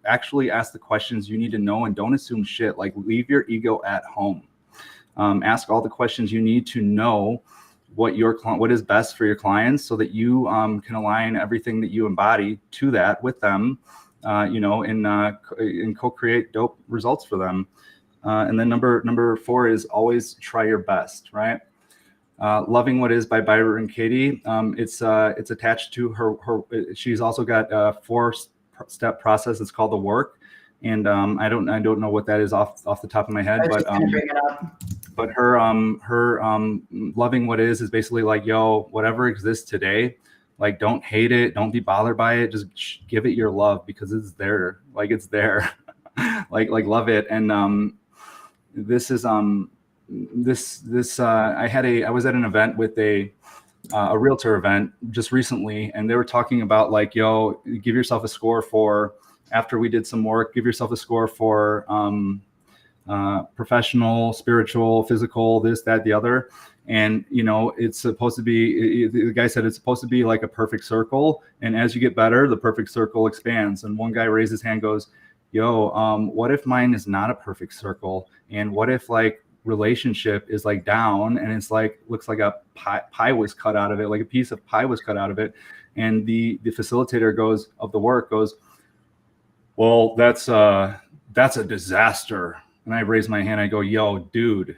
actually ask the questions you need to know, and don't assume shit. Like, leave your ego at home. Ask all the questions you need to know what is best for your clients, so that you can align everything that you embody to that with them, and co-create dope results for them. And then number 4 is always try your best, right? Loving What Is by Byron Katie. It's attached to her. She's also got a 4-step process. It's called The Work. And I don't know what that is off the top of my head, but her Loving What Is basically like, whatever exists today, like, don't hate it, don't be bothered by it, just give it your love, because it's there, it's there. like love it. And this is I was at an event with a realtor event just recently, and they were talking about like, give yourself a score for, after we did some work, give yourself a score for professional, spiritual, physical, this, that, the other. And, it's supposed to be, the guy said it's supposed to be like a perfect circle. And as you get better, the perfect circle expands. And one guy raised his hand, goes, what if mine is not a perfect circle? And what if like relationship is like down, and it's like, looks like a pie was cut out of it, like a piece of pie was cut out of it. And the facilitator of the work goes, well, that's a disaster. And I raise my hand. I go, dude,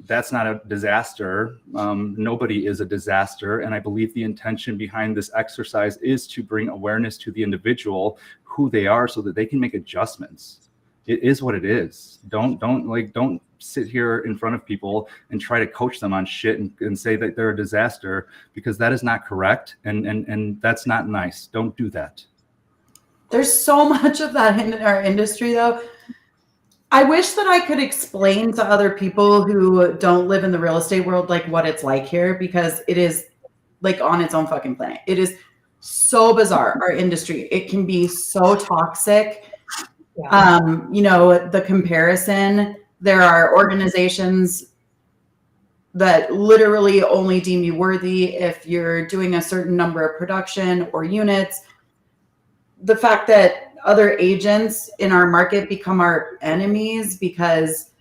that's not a disaster. Nobody is a disaster. And I believe the intention behind this exercise is to bring awareness to the individual, who they are, so that they can make adjustments. it is what it is. Don't sit here in front of people and try to coach them on shit and say that they're a disaster, because that is not correct. And that's not nice. Don't do that. There's so much of that in our industry, though. I wish that I could explain to other people who don't live in the real estate world, like, what it's like here, because it is like on its own fucking planet. It is so bizarre, our industry. It can be so toxic. Yeah. You know, the comparison, there are organizations that literally only deem you worthy if you're doing a certain number of production or units. The fact that other agents in our market become our enemies because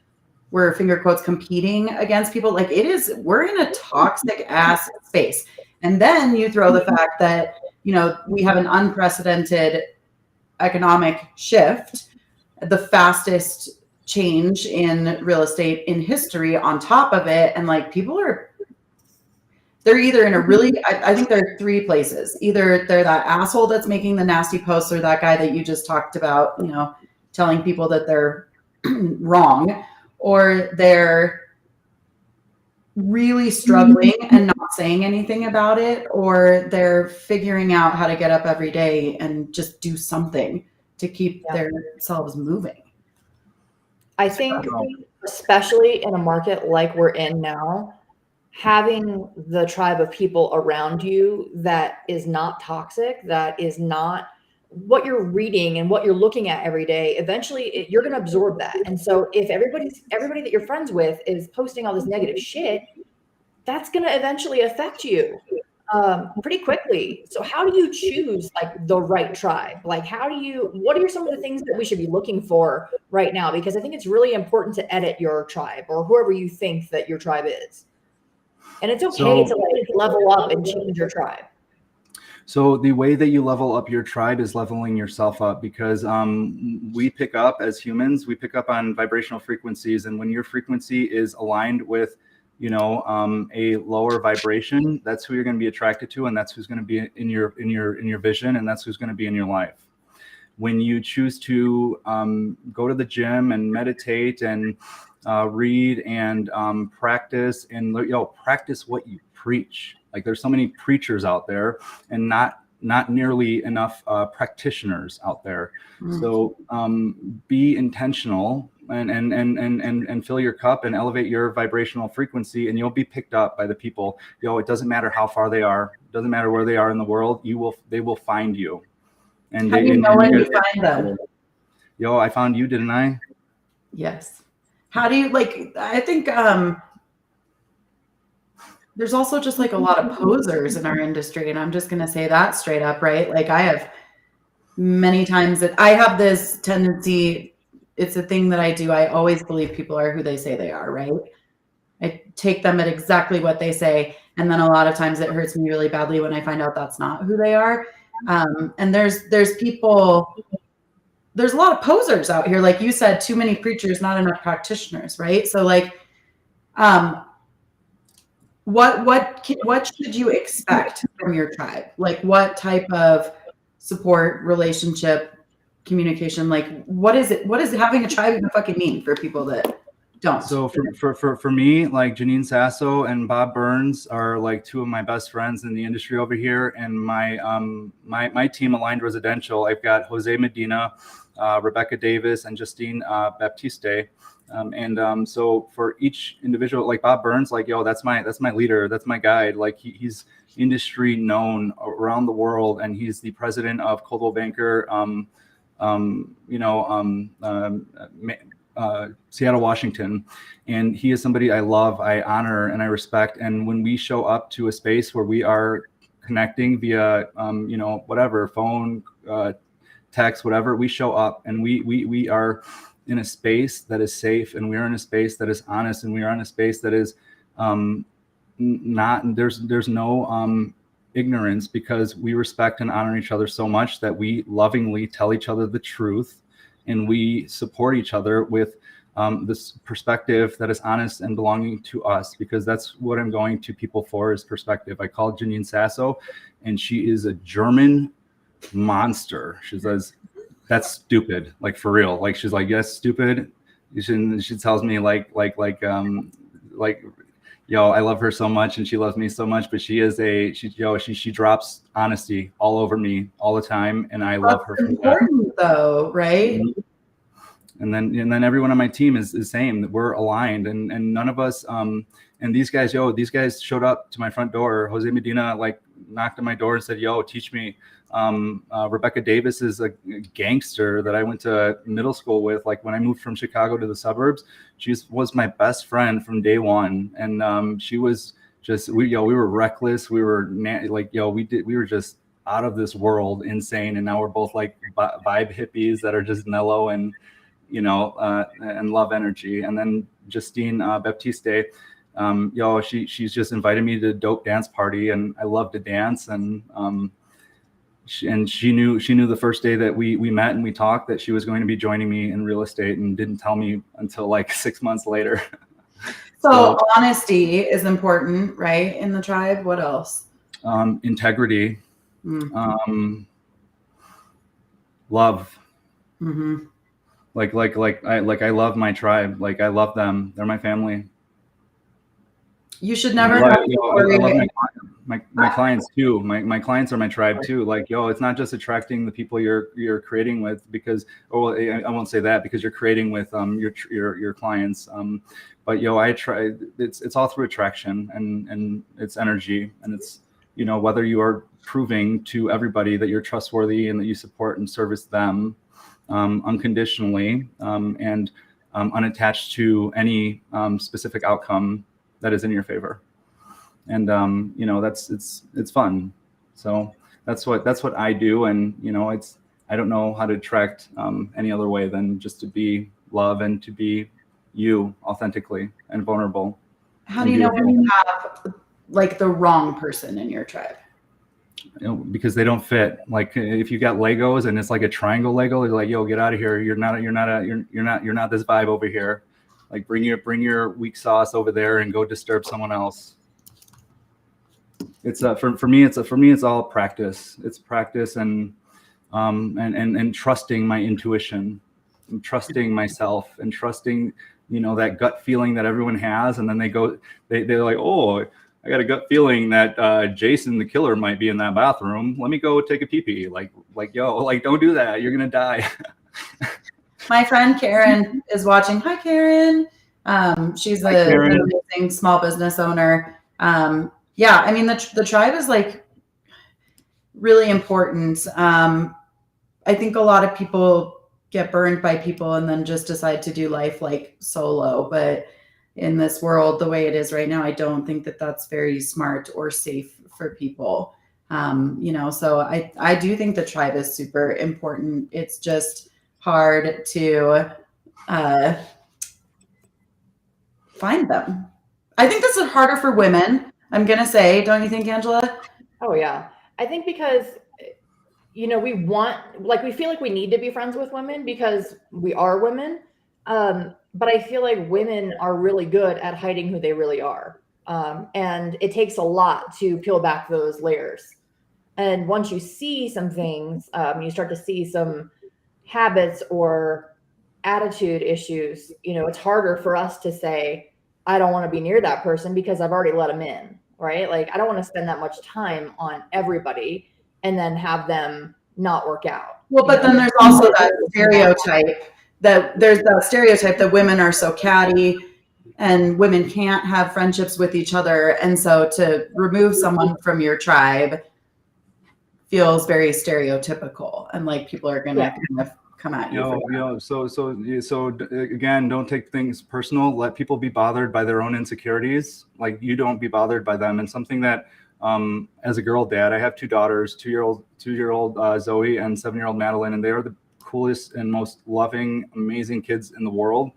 we're, finger quotes, competing against people, like, we're in a toxic ass space. And then you throw the fact that, you know, we have an unprecedented economic shift, the fastest change in real estate in history on top of it. And like, they're either in a really, I think there are three places. Either they're that asshole that's making the nasty posts, or that guy that you just talked about, you know, telling people that they're wrong, or they're really struggling and not saying anything about it, or they're figuring out how to get up every day and just do something to keep themselves moving. I think, especially in a market like we're in now, having the tribe of people around you that is not toxic, that is not what you're reading and what you're looking at every day, eventually you're going to absorb that. And so if everybody that you're friends with is posting all this negative shit, that's going to eventually affect you pretty quickly. So how do you choose like the right tribe? Like, what are some of the things that we should be looking for right now? Because I think it's really important to edit your tribe, or whoever you think that your tribe is. And it's okay to like level up and change your tribe. So the way that you level up your tribe is leveling yourself up, because we pick up, as humans, we pick up on vibrational frequencies. And when your frequency is aligned with, you know, a lower vibration, that's who you're going to be attracted to. And that's who's going to be in your vision. And that's who's going to be in your life. When you choose to go to the gym and meditate and read and practice, and practice what you preach. Like, there's so many preachers out there and not nearly enough practitioners out there. So be intentional and fill your cup and elevate your vibrational frequency, and you'll be picked up by the people. It doesn't matter how far they are, it doesn't matter where they are in the world, they will find you. And how do you know when you find them? I found you, didn't I? Yes. How do you, like, I think there's also just like a lot of posers in our industry, and I'm just going to say that straight up, right? Like, I have many times that I have this tendency, it's a thing that I do. I always believe people are who they say they are, right? I take them at exactly what they say. And then a lot of times it hurts me really badly when I find out that's not who they are. And there's people, there's a lot of posers out here. Like you said, too many preachers, not enough practitioners, right? So like, what should you expect from your tribe? Like, what type of support, relationship, communication, like what is having a tribe even fucking mean for people that don't? So for me, like Janine Sasso and Bob Burns are like two of my best friends in the industry over here. And my team, Aligned Residential, I've got Jose Medina, Rebecca Davis, and Justine Baptiste. So for each individual, like Bob Burns, like, that's my leader, that's my guide. Like he's industry known around the world, and he's the president of Coldwell Banker, Seattle, Washington. And he is somebody I love, I honor, and I respect. And when we show up to a space where we are connecting via, whatever, phone, text, whatever, we show up, and we are in a space that is safe, and we are in a space that is honest, and we are in a space that is there's no ignorance, because we respect and honor each other so much that we lovingly tell each other the truth, and we support each other with this perspective that is honest and belonging to us, because that's what I'm going to people for, is perspective. I called Janine Sasso, and she is a German monster. She says, that's stupid. Like for real. Like she's like, yes, stupid. She tells me like, yo, I love her so much and she loves me so much, but she drops honesty all over me all the time. And I love her for that. Though, right? Mm-hmm. And then everyone on my team is the same, that we're aligned, and none of us, and these guys showed up to my front door. Jose Medina like knocked on my door and said, yo, teach me. Rebecca Davis is a gangster that I went to middle school with. Like when I moved from Chicago to the suburbs, she was my best friend from day one. And she was just, we were reckless. We were we were just out of this world, insane. And now we're both like vibe hippies that are just mellow and, and love energy. And then Justine Baptiste, she's just invited me to a dope dance party, and I love to dance. And she knew the first day that we met and we talked that she was going to be joining me in real estate, and didn't tell me until like 6 months later. So honesty is important, right? In the tribe. What else? Integrity, love. Mm-hmm. I love my tribe. Like I love them. They're my family. You should never have to worry. I love my clients too. My clients are my tribe too. Like, it's not just attracting the people you're creating with, because, I won't say that, because you're creating with your clients. But I try. It's all through attraction and it's energy, and it's whether you are proving to everybody that you're trustworthy and that you support and service them unconditionally and unattached to any specific outcome that is in your favor. And it's fun. So that's what I do. And I don't know how to attract any other way than just to be love and to be you authentically and vulnerable. How do you know when you have like the wrong person in your tribe? Because they don't fit. Like if you got Legos and it's like a triangle Lego, they're like, yo, get out of here. You're not this vibe over here. Like bring your weak sauce over there and go disturb someone else. It's for me it's all practice. It's practice and trusting my intuition, and trusting myself, and trusting that gut feeling that everyone has. And then they're like, oh, I got a gut feeling that Jason the killer might be in that bathroom. Let me go take a pee-pee. Like don't do that. You're gonna die. My friend Karen is watching. Hi, Karen. She's an amazing small business owner. Yeah, I mean the tribe is like really important. I think a lot of people get burned by people and then just decide to do life like solo. But in this world, the way it is right now, I don't think that that's very smart or safe for people. So I do think the tribe is super important. It's just hard to find them. I think this is harder for women. I'm going to say, don't you think, Angela? Oh, yeah. I think because, we feel like we need to be friends with women because we are women. But I feel like women are really good at hiding who they really are. And it takes a lot to peel back those layers. And once you see some things, you start to see some habits or attitude issues, it's harder for us to say, I don't want to be near that person because I've already let them in, right? Like, I don't want to spend that much time on everybody and then have them not work out. Well, but then there's also that stereotype that women are so catty and women can't have friendships with each other. And so to remove someone from your tribe feels very stereotypical, and like people are going to kind of come at you. So again, don't take things personal. Let people be bothered by their own insecurities. Like, you don't be bothered by them. And something that, as a girl dad, I have two daughters, two-year-old Zoe and 7-year-old Madeline, and they are the coolest and most loving, amazing kids in the world.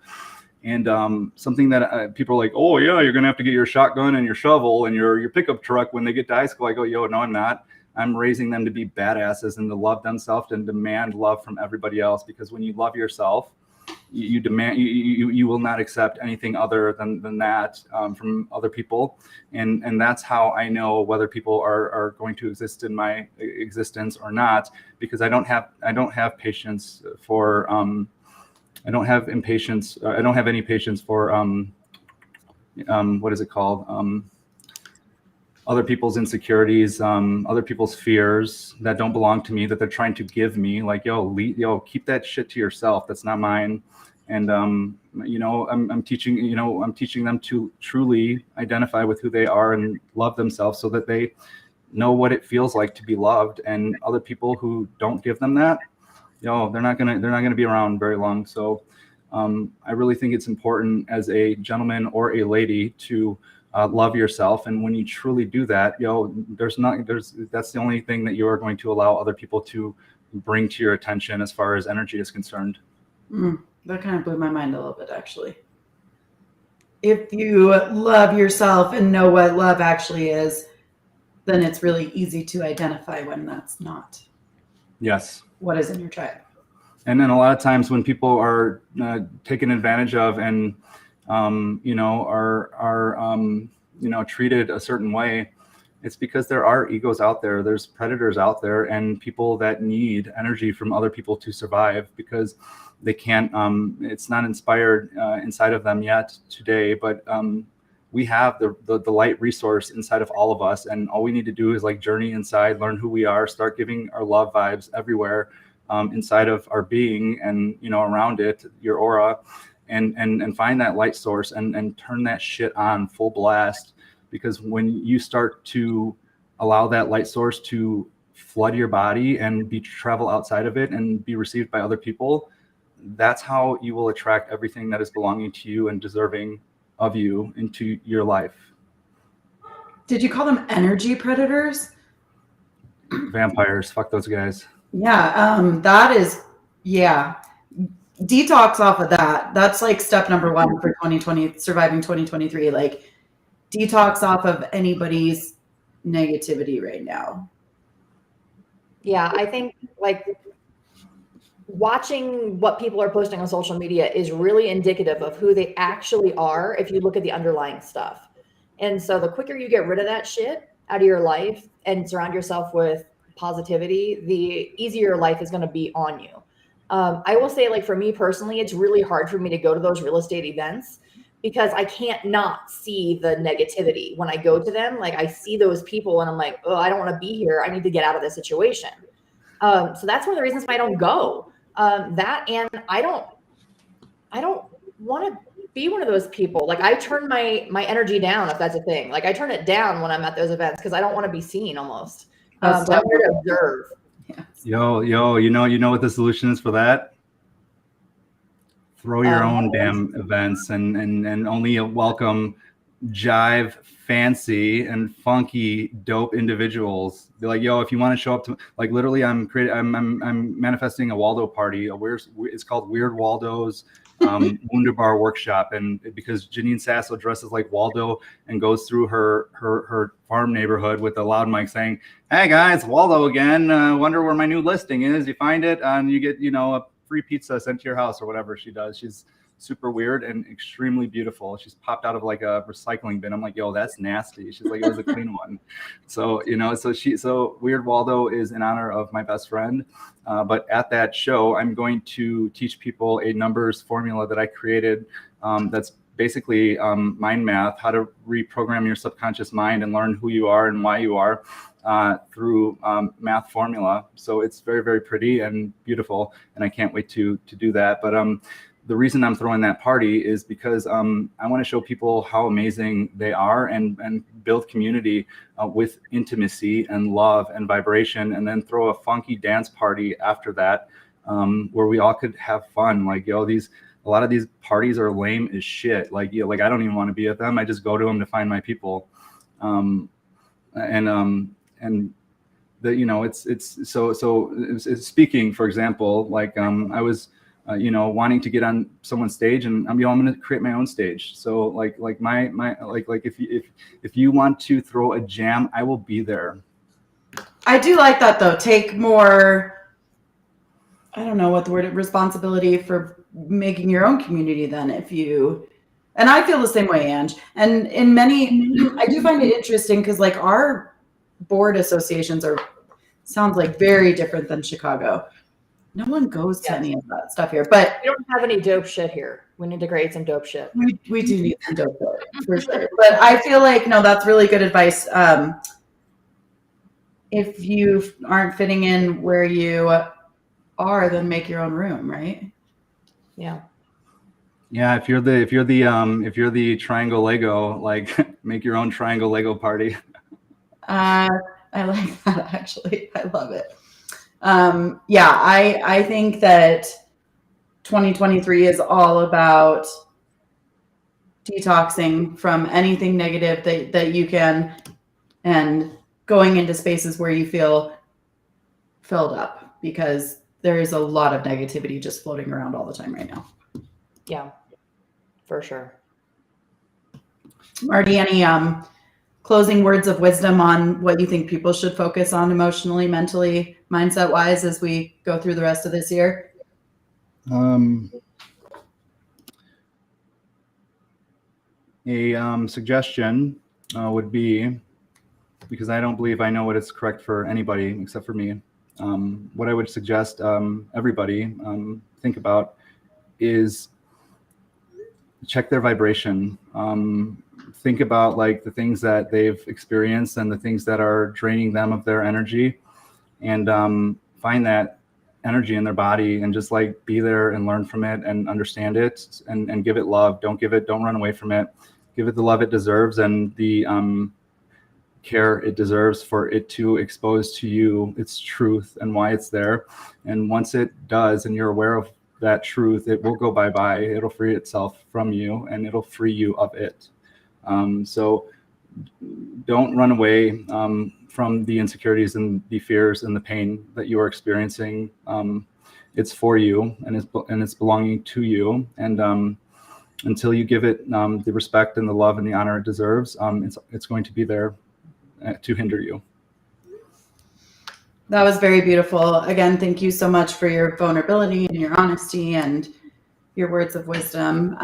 And something that people are like, oh yeah, you're gonna have to get your shotgun and your shovel and your pickup truck when they get to high school. I go, yo, no, I'm not. I'm raising them to be badasses and to love themselves and demand love from everybody else. Because when you love yourself, you demand, you will not accept anything other than that from other people. And that's how I know whether people are going to exist in my existence or not, because I don't have patience for, I don't have impatience. I don't have any patience for, what is it called? Other people's insecurities, other people's fears that don't belong to me, that they're trying to give me. Like, yo, keep that shit to yourself. That's not mine. And I'm teaching them to truly identify with who they are and love themselves, so that they know what it feels like to be loved. And other people who don't give them that, they're not gonna be around very long. So I really think it's important as a gentleman or a lady to love yourself. And when you truly do that, that's the only thing that you are going to allow other people to bring to your attention as far as energy is concerned. That kind of blew my mind a little bit, actually. If you love yourself and know what love actually is, then it's really easy to identify when that's not. Yes. What is in your tribe. And then a lot of times when people are taken advantage of and are treated a certain way, it's because there are egos out there. There's predators out there, and people that need energy from other people to survive, because they can't. It's not inspired inside of them yet today, but we have the light resource inside of all of us, and all we need to do is like journey inside, learn who we are, start giving our love vibes everywhere inside of our being, and around it, your aura. And find that light source and turn that shit on full blast. Because when you start to allow that light source to flood your body and travel outside of it and be received by other people, that's how you will attract everything that is belonging to you and deserving of you into your life. Did you call them energy predators? Vampires, fuck those guys. Yeah, that is, yeah. Detox off of that. That's like step number 1 for 2020, surviving 2023. Like, detox off of anybody's negativity right now. Yeah, I think like watching what people are posting on social media is really indicative of who they actually are if you look at the underlying stuff. And so the quicker you get rid of that shit out of your life and surround yourself with positivity, the easier life is going to be on you. I will say, like, for me personally, it's really hard for me to go to those real estate events because I can't not see the negativity when I go to them. Like, I see those people and I'm like, oh, I don't want to be here. I need to get out of this situation. So that's one of the reasons why I don't go. That, and I don't want to be one of those people. Like, I turn my energy down, if that's a thing. Like, I turn it down when I'm at those events because I don't want to be seen almost. I'm here to observe. Yes. Yo, you know what the solution is for that? Throw your own damn events and only welcome jive, fancy and funky, dope individuals. Be like, yo, if you want to show up to, like, literally, I'm manifesting a Waldo party. It's called Weird Waldo's Wunderbar Workshop, and because Janine Sasso dresses like Waldo and goes through her farm neighborhood with a loud mic saying, "Hey guys, Waldo again. Wonder where my new listing is. You find it, and you get a free pizza sent to your house," or whatever she does. She's super weird and extremely beautiful. She's popped out of like a recycling bin. I'm like, yo, that's nasty. She's like, it was a clean one. So, so Weird Waldo is in honor of my best friend. But at that show, I'm going to teach people a numbers formula that I created. That's basically mind math, how to reprogram your subconscious mind and learn who you are and why you are through math formula. So it's very, very pretty and beautiful. And I can't wait to do that. But the reason I'm throwing that party is because I want to show people how amazing they are and build community with intimacy and love and vibration, and then throw a funky dance party after that where we all could have fun. Like, yo, a lot of these parties are lame as shit. Like, like I don't even want to be at them. I just go to them to find my people. And it's so speaking, for example, like I was wanting to get on someone's stage, and I'm going to create my own stage. So like if you want to throw a jam, I will be there. I do like that though. Take more I don't know what the word, responsibility for making your own community then and I feel the same way, Ange. And in many, I do find it interesting because like our board associations sounds like very different than Chicago. No one goes to any of that stuff here, but We don't have any dope shit here. We need to create some dope shit. we do need some dope shit for sure. But I feel like, no, that's really good advice. If you aren't fitting in where you are, then make your own room, right? Yeah. Yeah, if you're the triangle Lego, like make your own triangle Lego party. I like that actually. I love it. Yeah, I think that 2023 is all about detoxing from anything negative that you can and going into spaces where you feel filled up, because there is a lot of negativity just floating around all the time right now. Yeah, for sure. Marty, any closing words of wisdom on what you think people should focus on emotionally, mentally, mindset wise as we go through the rest of this year? A suggestion would be, because I don't believe I know what is correct for anybody except for me, what I would suggest everybody think about is check their vibration. Think about like the things that they've experienced and the things that are draining them of their energy, and find that energy in their body and just like be there and learn from it and understand it and give it love. Don't run away from it. Give it the love it deserves and the care it deserves for it to expose to you its truth and why it's there. And once it does and you're aware of that truth, it will go bye-bye. It'll free itself from you and it'll free you of it. So don't run away from the insecurities and the fears and the pain that you are experiencing. It's for you and it's belonging to you. And until you give it the respect and the love and the honor it deserves, it's going to be there to hinder you. That was very beautiful. Again, thank you so much for your vulnerability and your honesty and your words of wisdom.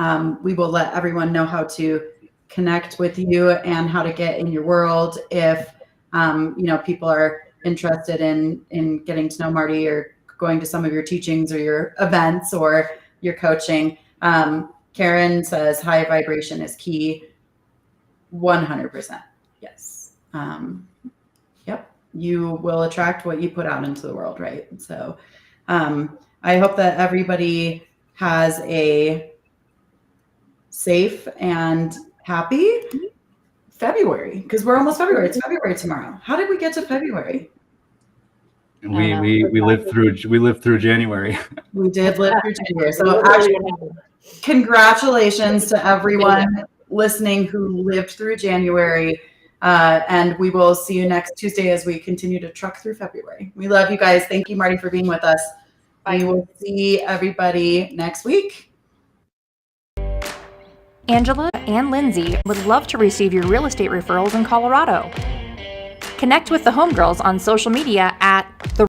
We will let everyone know how to connect with you and how to get in your world if people are interested in getting to know Marty or going to some of your teachings or your events or your coaching. Karen says high vibration is key. 100%. Yes. Yep. You will attract what you put out into the world, right? So I hope that everybody has a safe and happy February, because we're almost February. It's February tomorrow. How did we get to February? We lived through January. We did live through January. So actually, congratulations to everyone listening who lived through January. And we will see you next Tuesday as we continue to truck through February. We love you guys. Thank you, Marty, for being with us. Bye. We will see everybody next week. Angela and Lindsay would love to receive your real estate referrals in Colorado. Connect with the Homegirls on social media at the